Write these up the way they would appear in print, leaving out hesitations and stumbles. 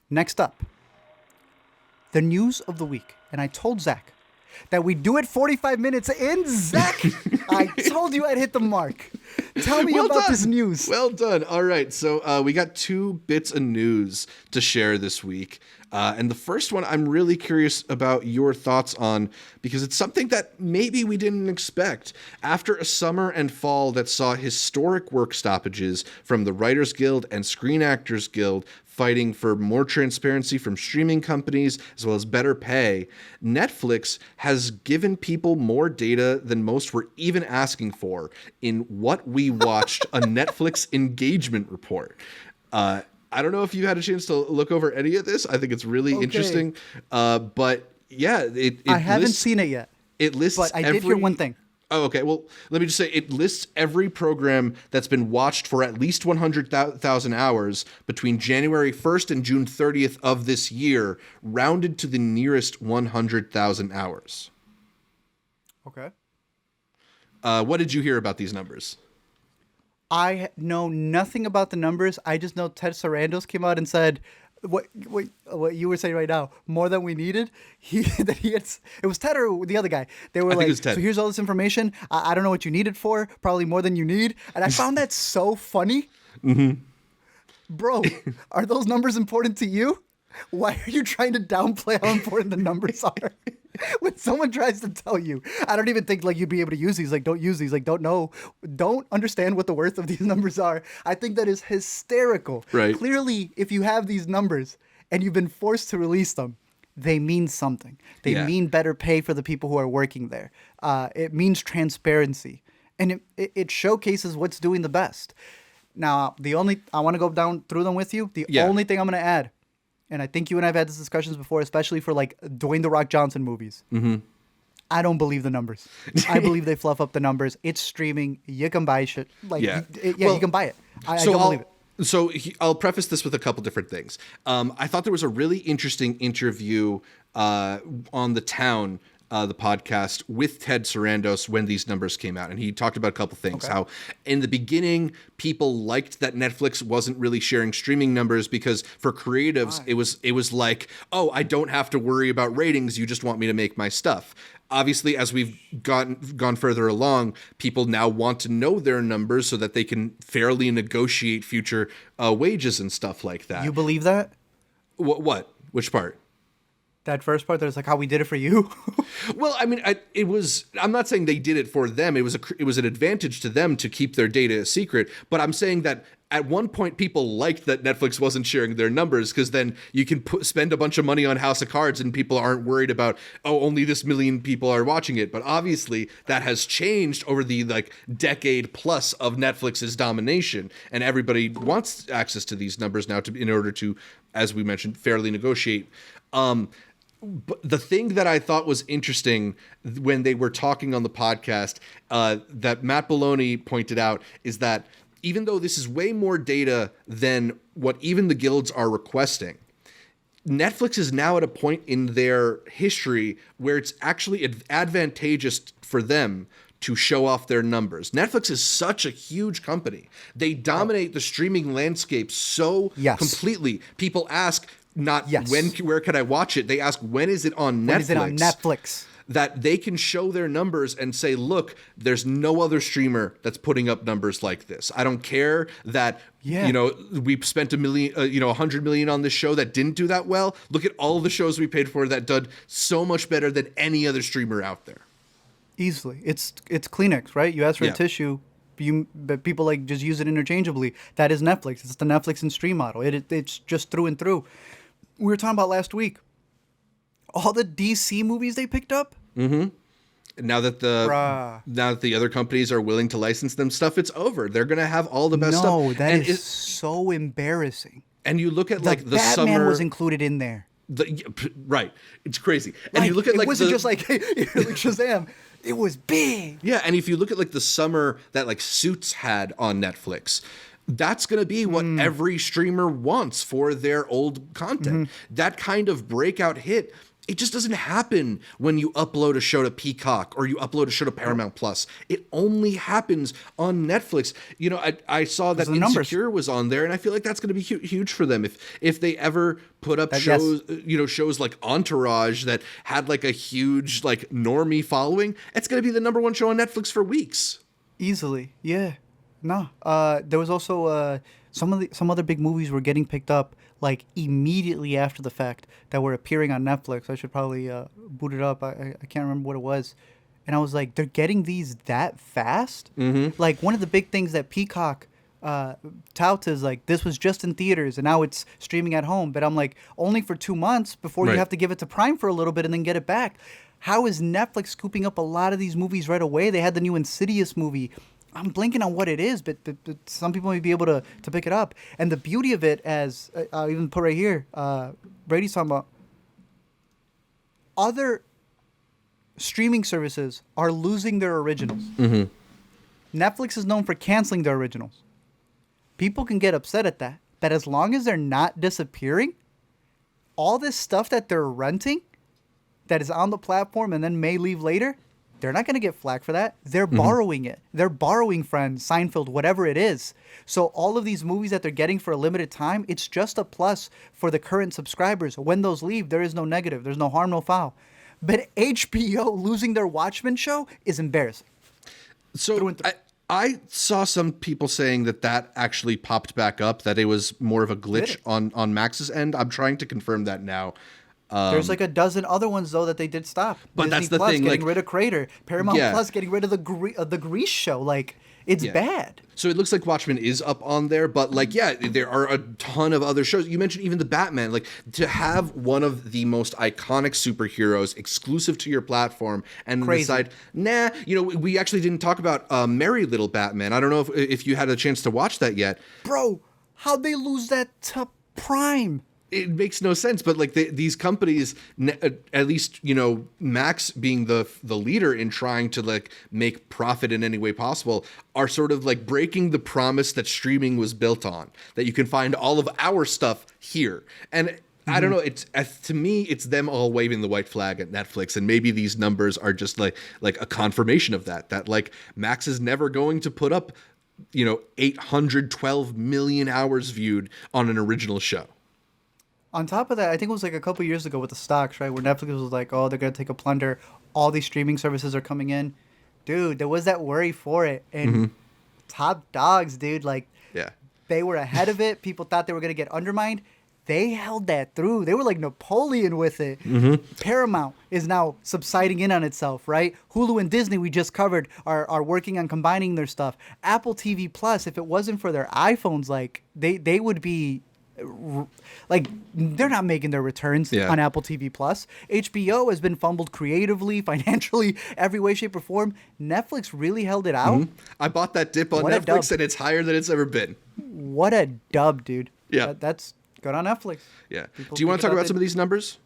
Next up, the news of the week. And I told Zach that we do it 45 minutes in. Zach, I told you I'd hit the mark. Tell me about this news. Well done. All right. So we got 2 bits of news to share this week. And the first one I'm really curious about your thoughts on, because it's something that maybe we didn't expect. After a summer and fall that saw historic work stoppages from the Writers Guild and Screen Actors Guild fighting for more transparency from streaming companies as well as better pay, Netflix has given people more data than most were even asking for in What We Watched, a Netflix engagement report. I don't know if you had a chance to look over any of this. I think it's really interesting. But yeah, I haven't seen it yet. It lists but I did hear one thing. Oh, okay. Well, let me just say it lists every program that's been watched for at least 100,000 hours between January 1st and June 30th of this year, rounded to the nearest 100,000 hours. Okay. What did you hear about these numbers? I know nothing about the numbers. I just know Ted Sarandos came out and said, what you were saying right now, more than we needed. It was Ted or the other guy. They were like, so here's all this information. I don't know what you need it for. Probably more than you need. And I found that so funny. Mm-hmm. Bro, are those numbers important to you? Why are you trying to downplay how important the numbers are? When someone tries to tell you, I don't even think like you'd be able to use these. Like, don't use these. Like, don't know. Don't understand what the worth of these numbers are. I think that is hysterical. Right. Clearly, if you have these numbers and you've been forced to release them, they mean something. They mean better pay for the people who are working there. It means transparency. And it showcases what's doing the best. Now, I want to go down through them with you. The only thing I'm going to add, and I think you and I have had these discussions before, especially for like Dwayne "The Rock" Johnson movies. Mm-hmm. I don't believe the numbers. I believe they fluff up the numbers. It's streaming. You can buy shit. Like, you can buy it. I don't believe it. So I'll preface this with a couple different things. I thought there was a really interesting interview on The Town, the podcast, with Ted Sarandos when these numbers came out. And he talked about a couple things. Okay. How in the beginning, people liked that Netflix wasn't really sharing streaming numbers because for creatives, it was like, oh, I don't have to worry about ratings. You just want me to make my stuff. Obviously, as we've gone further along, people now want to know their numbers so that they can fairly negotiate future wages and stuff like that. You believe that? What? Which part? That first part, that was like how we did it for you. Well, I mean, I'm not saying they did it for them. It was an advantage to them to keep their data a secret. But I'm saying that at one point, people liked that Netflix wasn't sharing their numbers because then you can spend a bunch of money on House of Cards and people aren't worried about, oh, only this million people are watching it. But obviously, that has changed over the decade plus of Netflix's domination, and everybody wants access to these numbers now in order to, as we mentioned, fairly negotiate. But the thing that I thought was interesting when they were talking on the podcast that Matt Belloni pointed out is that even though this is way more data than what even the guilds are requesting, Netflix is now at a point in their history where it's actually advantageous for them to show off their numbers. Netflix is such a huge company. They dominate the streaming landscape so completely. People ask, not where can I watch it? They ask, when is it on Netflix? When is it on Netflix? That they can show their numbers and say, look, there's no other streamer that's putting up numbers like this. I don't care that, we spent $100 million on this show that didn't do that well. Look at all the shows we paid for that did so much better than any other streamer out there. Easily. It's Kleenex, right? You ask for a tissue. But people just use it interchangeably. That is Netflix. It's the Netflix and stream model. It's just through and through. We were talking about last week. All the DC movies they picked up. Mm-hmm. Now that the other companies are willing to license them stuff, it's over. They're gonna have all the best stuff. No, that is so embarrassing. And you look at the Batman summer was included in there. Right, it's crazy. And you look at it wasn't just like Shazam. It was big. Yeah, and if you look at the summer that Suits had on Netflix, that's going to be what every streamer wants for their old content. Mm-hmm. That kind of breakout hit it just doesn't happen when you upload a show to Peacock or you upload a show to Paramount Plus. It only happens on Netflix. You know, I saw that Insecure was on there, and I feel like that's going to be huge for them if they ever put up shows, you know, shows like Entourage that had like a huge like normie following. It's going to be the number one show on Netflix for weeks. Easily, yeah. No, there was also some other big movies were getting picked up like immediately after the fact that were appearing on Netflix. I should probably boot it up. I can't remember what it was. And I was like, they're getting these that fast? Mm-hmm. Like, one of the big things that Peacock touts is like, this was just in theaters and now it's streaming at home. But I'm like, only for 2 months before you have to give it to Prime for a little bit and then get it back. How is Netflix scooping up a lot of these movies right away? They had the new Insidious movie. I'm blanking on what it is, but some people may be able to pick it up. And the beauty of it, as I'll even put right here, Brady's talking about, other streaming services are losing their originals. Mm-hmm. Netflix is known for canceling their originals. People can get upset at that. That as long as they're not disappearing, all this stuff that they're renting that is on the platform and then may leave later, they're not going to get flack for that. They're borrowing it. They're borrowing Friends, Seinfeld, whatever it is. So all of these movies that they're getting for a limited time, it's just a plus for the current subscribers. When those leave, there is no negative. There's no harm, no foul. But HBO losing their Watchmen show is embarrassing. So I saw some people saying that actually popped back up, that it was more of a glitch on Max's end. I'm trying to confirm that now. There's like a dozen other ones though that they did stop. But Disney that's the Plus thing, getting like, rid of Crater, Paramount Plus getting rid of the Grease show. Like, it's bad. So it looks like Watchmen is up on there, but like, there are a ton of other shows. You mentioned even the Batman. Like, to have one of the most iconic superheroes exclusive to your platform and decide, you know, we actually didn't talk about Merry Little Batman. I don't know if you had a chance to watch that yet. Bro, how'd they lose that to Prime? It makes no sense, but like these companies, at least, you know, Max being the leader in trying to like make profit in any way possible, are sort of like breaking the promise that streaming was built on, that you can find all of our stuff here. And I don't know, it's to me, it's them all waving the white flag at Netflix, and maybe these numbers are just like a confirmation of that like Max is never going to put up, you know, 812 million hours viewed on an original show. On top of that, I think it was like a couple years ago with the stocks, right? Where Netflix was like, oh, they're going to take a plunder. All these streaming services are coming in. Dude, there was that worry for it. And top dogs, dude, like, they were ahead of it. People thought they were going to get undermined. They held that through. They were like Napoleon with it. Paramount is now subsiding in on itself, right? Hulu and Disney, we just covered, are working on combining their stuff. Apple TV Plus, if it wasn't for their iPhones, like, they would be... like, they're not making their returns on Apple TV Plus. HBO has been fumbled creatively, financially, every way, shape, or form. Netflix really held it out. I bought that dip on Netflix, and it's higher than it's ever been. What a dub, dude. Yeah, that's good on Netflix. Yeah. Do you want to talk about some of these numbers?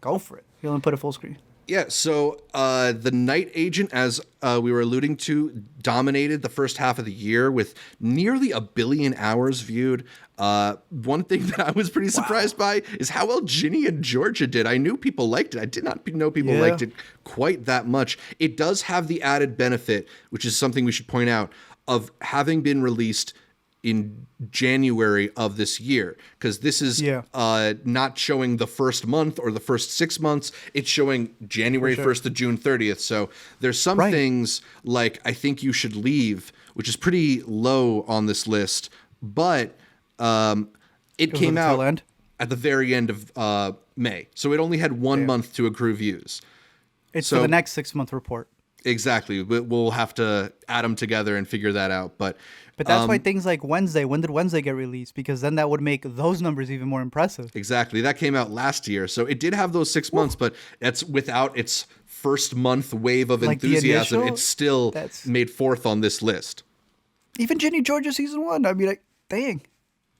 Go for it. You only put it full screen. Yeah, so the Night Agent, as we were alluding to, dominated the first half of the year with nearly 1 billion hours viewed. One thing that I was pretty surprised by is how well Ginny and Georgia did. I knew people liked it. I did not know people liked it quite that much. It does have the added benefit, which is something we should point out, of having been released in January of this year, because this is not showing the first month or the first 6 months. It's showing January 1st to June 30th. So there's some things like I Think You Should Leave, which is pretty low on this list, but it came out at the very end of May. So it only had 1 month to accrue views. It's for the next 6 month report. Exactly. We'll have to add them together and figure that out. But that's why things like Wednesday, when did Wednesday get released? Because then that would make those numbers even more impressive. Exactly. That came out last year. So it did have those 6 months, but that's without its first month wave of enthusiasm. It's still made fourth on this list. Even Ginny Georgia season 1. I mean, like, dang.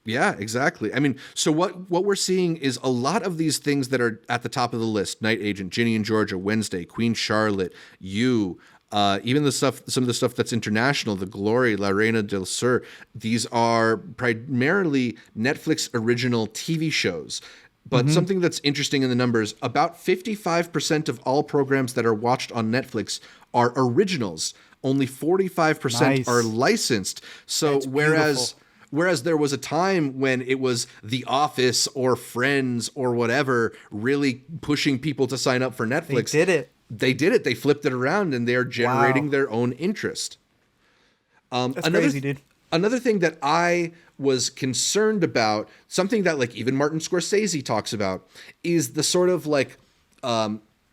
Yeah, exactly. I mean, so what we're seeing is a lot of these things that are at the top of the list: Night Agent, Ginny and Georgia, Wednesday, Queen Charlotte, You, even some of the stuff that's international, The Glory, La Reina del Sur. These are primarily Netflix original TV shows. But something that's interesting in the numbers, about 55% of all programs that are watched on Netflix are originals. Only 45% are licensed. So That's beautiful. whereas there was a time when it was The Office or Friends or whatever really pushing people to sign up for Netflix. They did it. They flipped it around, and they're generating their own interest. That's crazy, dude. Another thing that I was concerned about, something that like even Martin Scorsese talks about, is the sort of like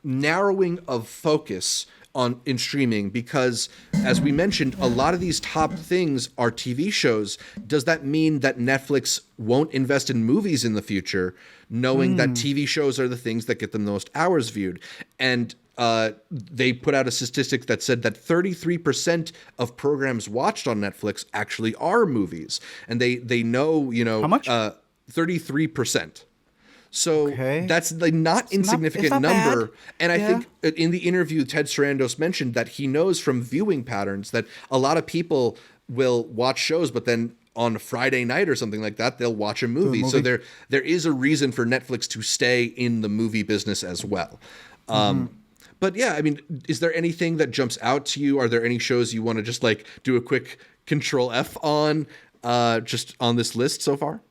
narrowing of focus in streaming, because as we mentioned, a lot of these top things are TV shows. Does that mean that Netflix won't invest in movies in the future, knowing that TV shows are the things that get the most hours viewed? And they put out a statistic that said that 33% of programs watched on Netflix actually are movies. And they know, How much? 33%. So that's like not insignificant number. Bad. And I think in the interview, Ted Sarandos mentioned that he knows from viewing patterns that a lot of people will watch shows, but then on a Friday night or something like that, they'll watch a movie. So there is a reason for Netflix to stay in the movie business as well. But yeah, I mean, is there anything that jumps out to you? Are there any shows you want to just like do a quick Control F on just on this list so far?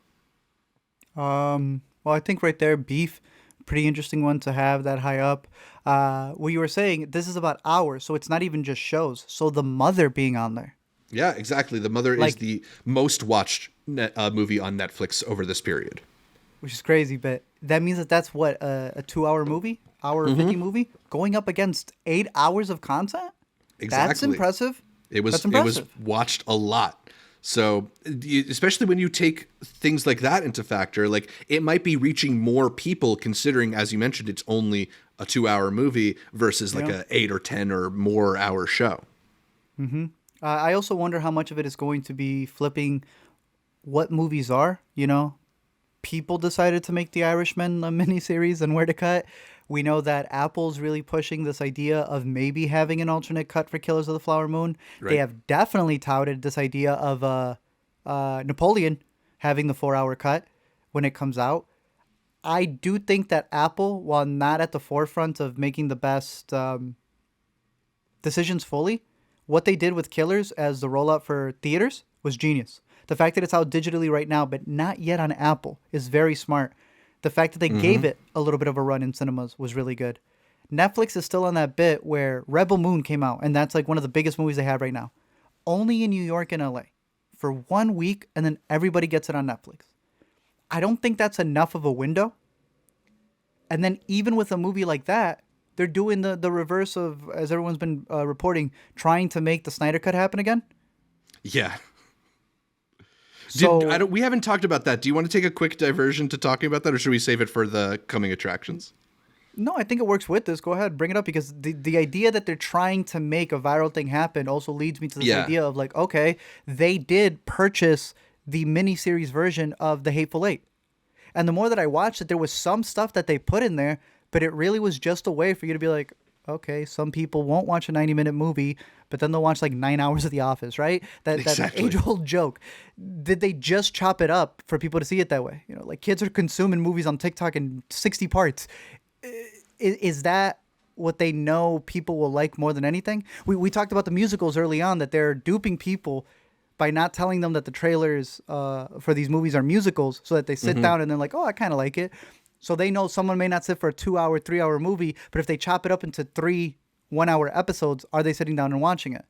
Well, I think right there, Beef, pretty interesting one to have that high up. What you were saying, this is about hours, so it's not even just shows. So The Mother being on there. Yeah, exactly. The Mother is the most watched movie on Netflix over this period. Which is crazy, but that means that's what, a 2-hour movie? Hour 50 movie? Going up against 8 hours of content? Exactly. That's impressive. It was watched a lot. So especially when you take things like that into factor, like it might be reaching more people considering, as you mentioned, it's only a 2-hour movie versus like a 8 or 10 or more hour show. I also wonder how much of it is going to be flipping what movies are, you know? People decided to make The Irishman a miniseries and where to cut. We know that Apple's really pushing this idea of maybe having an alternate cut for Killers of the Flower Moon. Right. They have definitely touted this idea of Napoleon having the 4-hour cut when it comes out. I do think that Apple, while not at the forefront of making the best decisions fully, what they did with Killers as the rollout for theaters was genius. The fact that it's out digitally right now, but not yet on Apple, is very smart. The fact that they gave it a little bit of a run in cinemas was really good. Netflix is still on that bit where Rebel Moon came out, and that's like one of the biggest movies they have right now. Only in New York and LA for 1 week, and then everybody gets it on Netflix. I don't think that's enough of a window. And then even with a movie like that, they're doing the reverse of, as everyone's been reporting, trying to make the Snyder Cut happen again. Yeah. We haven't talked about that. Do you want to take a quick diversion to talking about that, or should we save it for the coming attractions? No, I think it works with this. Go ahead, bring it up, because the idea that they're trying to make a viral thing happen also leads me to this idea of like, okay, they did purchase the miniseries version of The Hateful Eight. And the more that I watched it, there was some stuff that they put in there, but it really was just a way for you to be like, okay, some people won't watch a 90-minute movie, but then they'll watch like 9 hours of The Office, right? That age-old joke. Did they just chop it up for people to see it that way? You know, like kids are consuming movies on TikTok in 60 parts. Is that what they know people will like more than anything? We talked about the musicals early on, that they're duping people by not telling them that the trailers for these movies are musicals, so that they sit down and they're like, oh, I kind of like it. So they know someone may not sit for a 2-hour, 3-hour movie, but if they chop it up into 3 1-hour episodes, are they sitting down and watching it?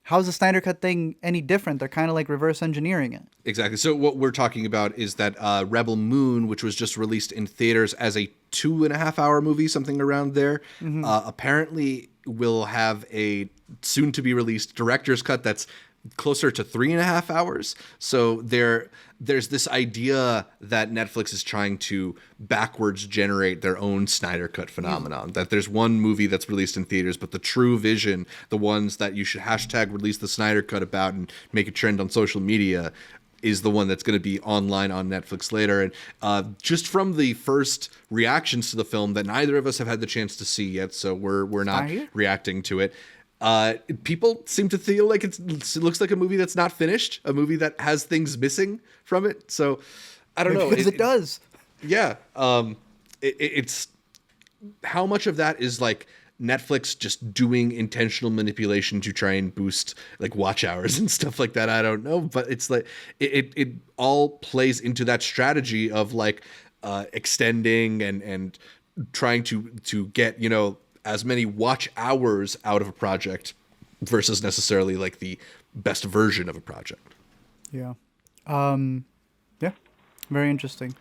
How's the Snyder Cut thing any different? They're kind of like reverse engineering it. Exactly. So what we're talking about is that Rebel Moon, which was just released in theaters as a 2.5-hour movie, something around there, apparently will have a soon-to-be-released director's cut that's closer to 3.5 hours. So there's this idea that Netflix is trying to backwards generate their own Snyder Cut phenomenon. That there's one movie that's released in theaters, but the true vision, the ones that you should hashtag release the Snyder Cut about and make a trend on social media, is the one that's going to be online on Netflix later. And just from the first reactions to the film that neither of us have had the chance to see yet, so we're not reacting to it, people seem to feel like it looks like a movie that's not finished, a movie that has things missing from it. So I don't know. Because it does. Yeah. It's how much of that is like Netflix just doing intentional manipulation to try and boost like watch hours and stuff like that. I don't know, but it's like it all plays into that strategy of like extending and trying to get, you know, as many watch hours out of a project versus necessarily like the best version of a project. Yeah. Yeah. Very interesting.